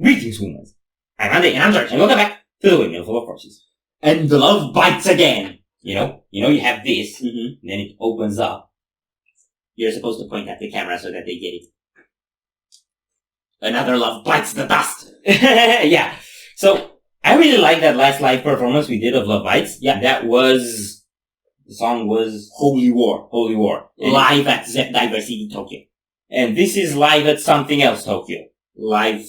Greetings, humans. I'm Andy, and I'm George, and welcome back to the Windmill full of horses. And the love bites again. You know, you have this, and then it opens up. You're supposed to point at the camera so that they get it. Another love bites the dust. Yeah. So, I really like that last live performance we did of Lovebites. Yeah. The song was Holy War. Holy War. Live at Zep Diversity Tokyo. And this is live at something else Tokyo. Live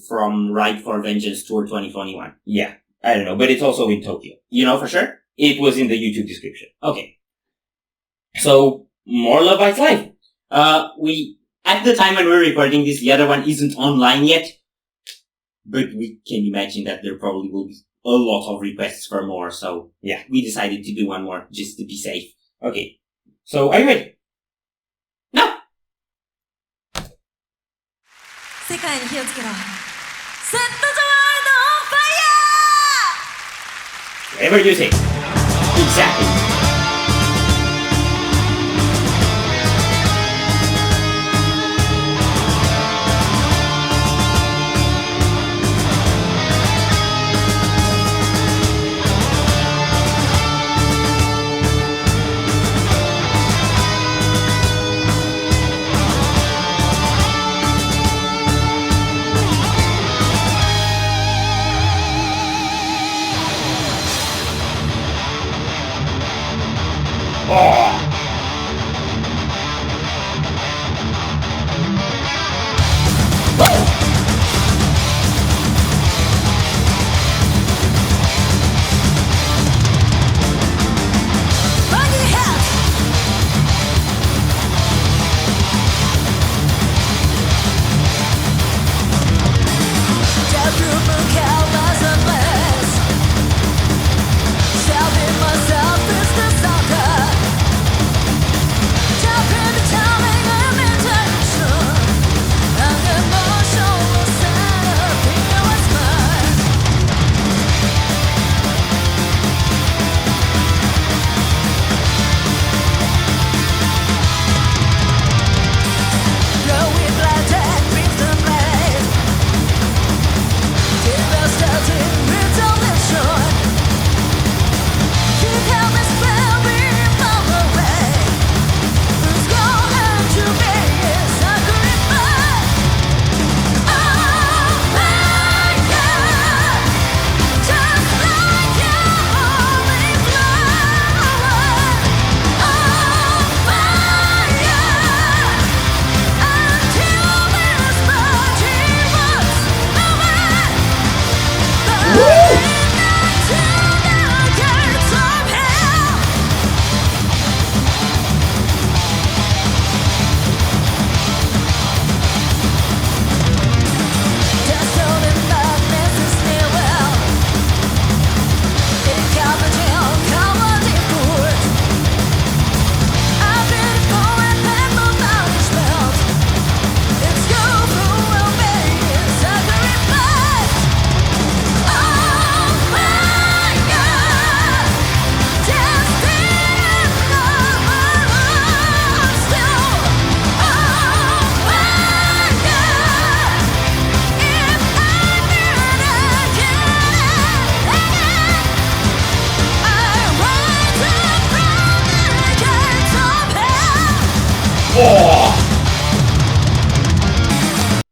from Ride for Vengeance Tour 2021. Yeah. I don't know, but it's also in Tokyo. You know for sure? It was in the YouTube description. Okay. So, more Lovebites live. At the time when we're recording this, the other one isn't online yet. But we can imagine that there probably will be a lot of requests for more, so yeah, we decided to do one more, just to be safe. Okay. So, are you ready? No! 世界に火をつけろ。セットジョーのファイヤー Whatever you say. Exactly. Oh!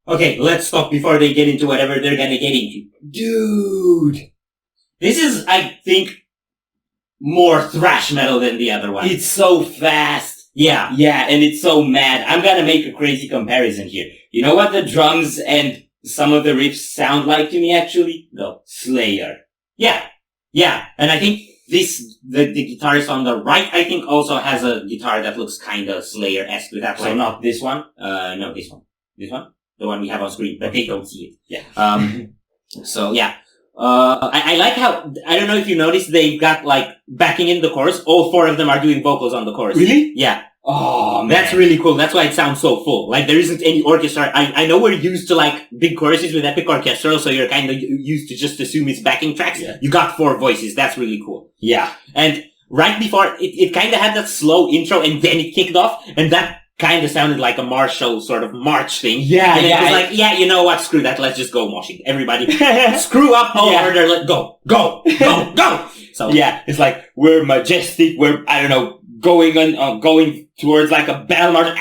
Okay, let's stop before they get into whatever they're gonna get into. Dude! This is, I think, more thrash metal than the other one. It's so fast. Yeah, and it's so mad. I'm gonna make a crazy comparison here. You know what the drums and some of the riffs sound like to me, actually? No, Slayer. Yeah. And I think the guitarist on the right, I think also has a guitar that looks kinda Slayer-esque with that. So not this one? No, this one. This one? The one we have on screen, but they don't see it. Yeah. So yeah. I like how, I don't know if you noticed, they've got like, backing in the chorus, all four of them are doing vocals on the chorus. Really? Yeah. Oh, man. That's really cool. That's why it sounds so full. Like, there isn't any orchestra. I know we're used to like, big choruses with epic orchestral, so you're kind of used to just assume it's backing tracks. Yeah. You got four voices. That's really cool. Yeah. And right before, it kind of had that slow intro and then it kicked off, and that kind of sounded like a martial sort of march thing. Yeah, and yeah. it was like, yeah, you know what? Screw that. Let's just go moshing. Everybody, screw up all order. Let go. So yeah, it's like we're majestic. We're going towards like a battle march.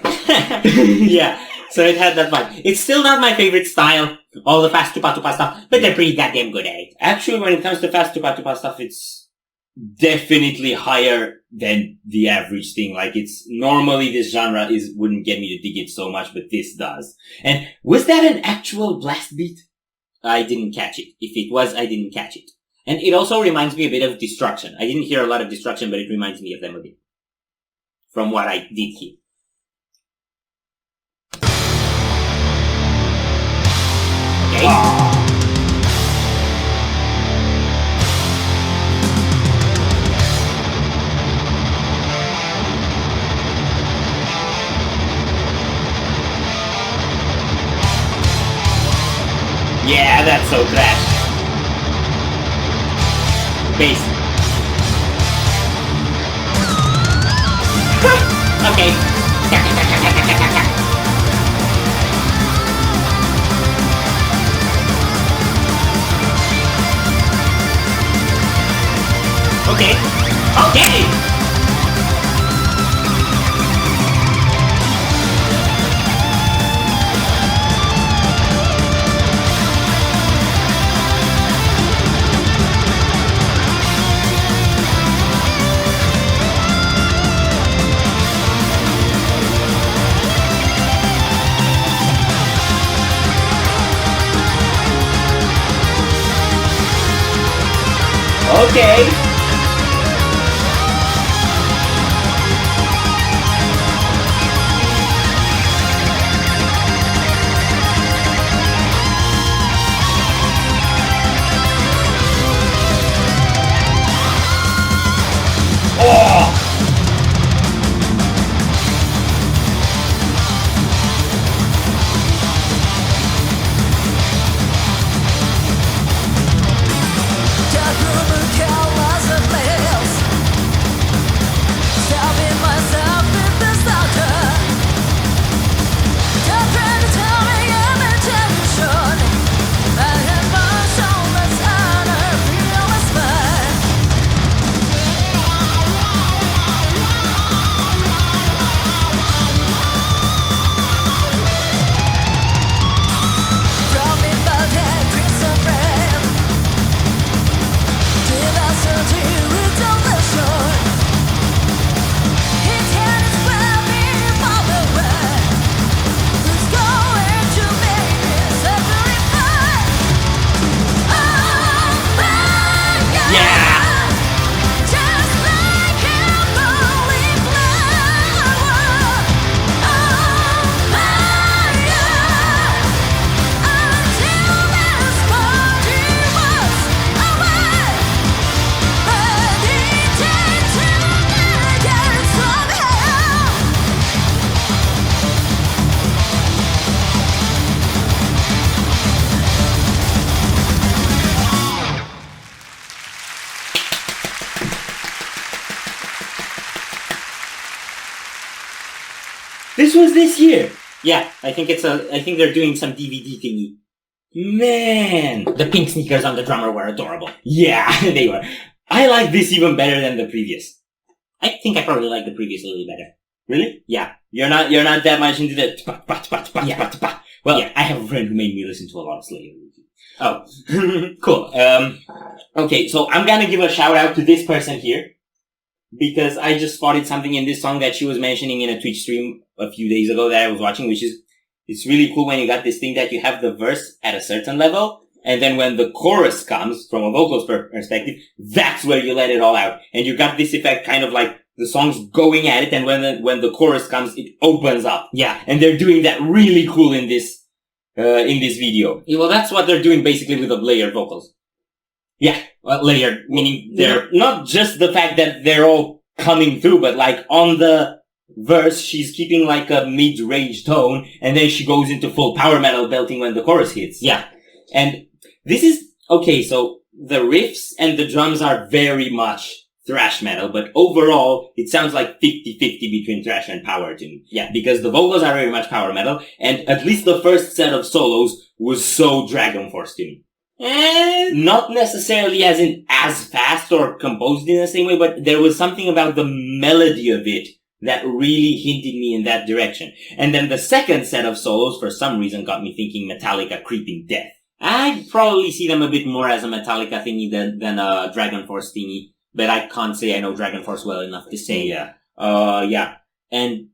yeah. So it had that vibe. It's still not my favorite style. All the fast tupa stuff, but they're pretty goddamn good at it. Actually, when it comes to fast tupa stuff, it's definitely higher than the average thing. Like it's normally this genre wouldn't get me to dig it so much, but this does. And was that an actual blast beat? I didn't catch it. If it was, I didn't catch it. And it also reminds me a bit of Destruction. I didn't hear a lot of Destruction, but it reminds me of them a bit. From what I did hear. Okay. Yeah, that's so trash. Bass. Okay. Okay. Okay! Okay. Oh! This was this year. Yeah, I think they're doing some DVD thingy. Man. The pink sneakers on the drummer were adorable. Yeah, they were. I like this even better than the previous. I think I probably like the previous a little better. Really? Yeah. You're not that much into the Yeah. Well, yeah. I have a friend who made me listen to a lot of Slayer. Oh. Cool. Okay, so I'm gonna give a shout out to this person here. Because I just spotted something in this song that she was mentioning in a Twitch stream a few days ago that I was watching, which is, it's really cool when you got this thing that you have the verse at a certain level, and then when the chorus comes, from a vocals perspective, that's where you let it all out. And you got this effect kind of like the song's going at it, and when the chorus comes, it opens up. Yeah. And they're doing that really cool in this video. Yeah, well, that's what they're doing basically with the layered vocals. Yeah. Well, layered, meaning They're not just the fact that they're all coming through, but like on the verse, she's keeping like a mid-range tone, and then she goes into full power metal belting when the chorus hits. Yeah. And this is, okay, so the riffs and the drums are very much thrash metal, but overall, it sounds like 50-50 between thrash and power to me. Yeah, because the vocals are very much power metal, and at least the first set of solos was so Dragon Force to me. And not necessarily as fast or composed in the same way, but there was something about the melody of it that really hinted me in that direction. And then the second set of solos, for some reason, got me thinking Metallica Creeping Death. I'd probably see them a bit more as a Metallica thingy than a Dragon Force thingy, but I can't say I know Dragon Force well enough to say. Yeah. And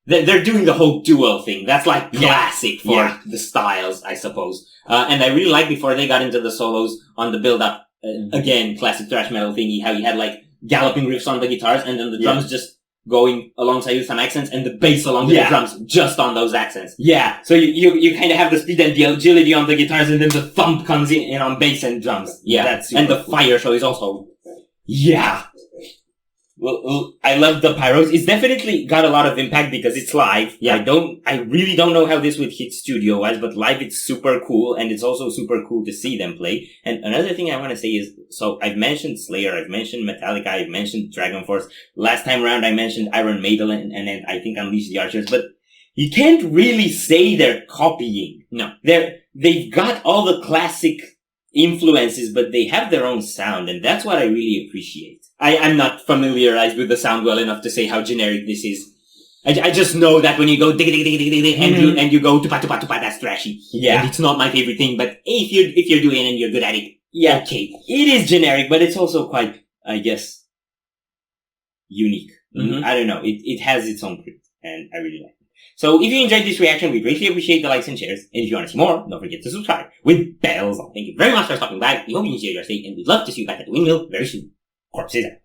they're doing the whole dual thing. That's like classic for the styles, I suppose. And I really like before they got into the solos on the build-up, again, classic thrash metal thingy, how you had like galloping riffs on the guitars and then the drums just going alongside with some accents and the bass along with the drums just on those accents. Yeah. So you kind of have the speed and the agility on the guitars and then the thump comes in on bass and drums. Yeah. That's and the fire show is also, Well, I love the pyros. It's definitely got a lot of impact because it's live. Yeah. I really don't know how this would hit studio-wise, but live it's super cool, and it's also super cool to see them play. And another thing I want to say is, so I've mentioned Slayer, I've mentioned Metallica, I've mentioned Dragon Force. Last time around I mentioned Iron Maiden and then I think Unleash the Archers, but you can't really say they're copying. No. They've got all the classic influences, but they have their own sound, and that's what I really appreciate. I'm not familiarized with the sound well enough to say how generic this is. I just know that when you go dig dig dig dig dig dig and you go tupa tupa tupa, that's thrashy. Yeah. And it's not my favorite thing, but if you're doing it and you're good at it, okay. It is generic, but it's also quite, I guess, unique. Mm-hmm. I don't know. It has its own grit, and I really like it. So if you enjoyed this reaction, we greatly appreciate the likes and shares. And if you want to see more, don't forget to subscribe with bells on. Thank you very much for stopping by. We hope you enjoyed your stay, and we'd love to see you back at the Windmill very soon. Corpses out.